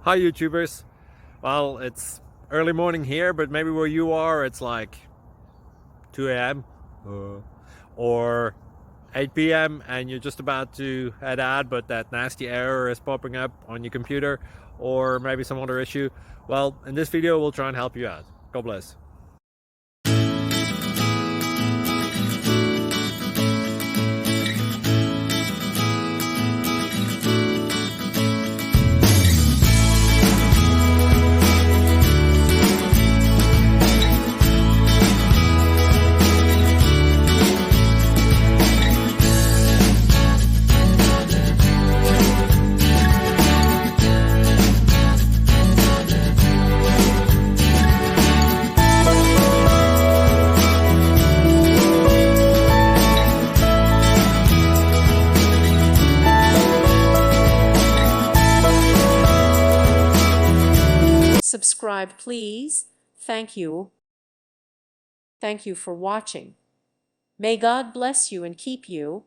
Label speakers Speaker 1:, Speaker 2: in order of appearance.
Speaker 1: Hi YouTubers. Well, it's early morning here, but maybe where you are it's like 2 a.m. or 8 p.m. and you're just about to head out, but that nasty error is popping up on your computer, or maybe some other issue. Well, in this video we'll try and help you out. God bless.
Speaker 2: Subscribe, please. Thank you. Thank you for watching. May God bless you and keep you.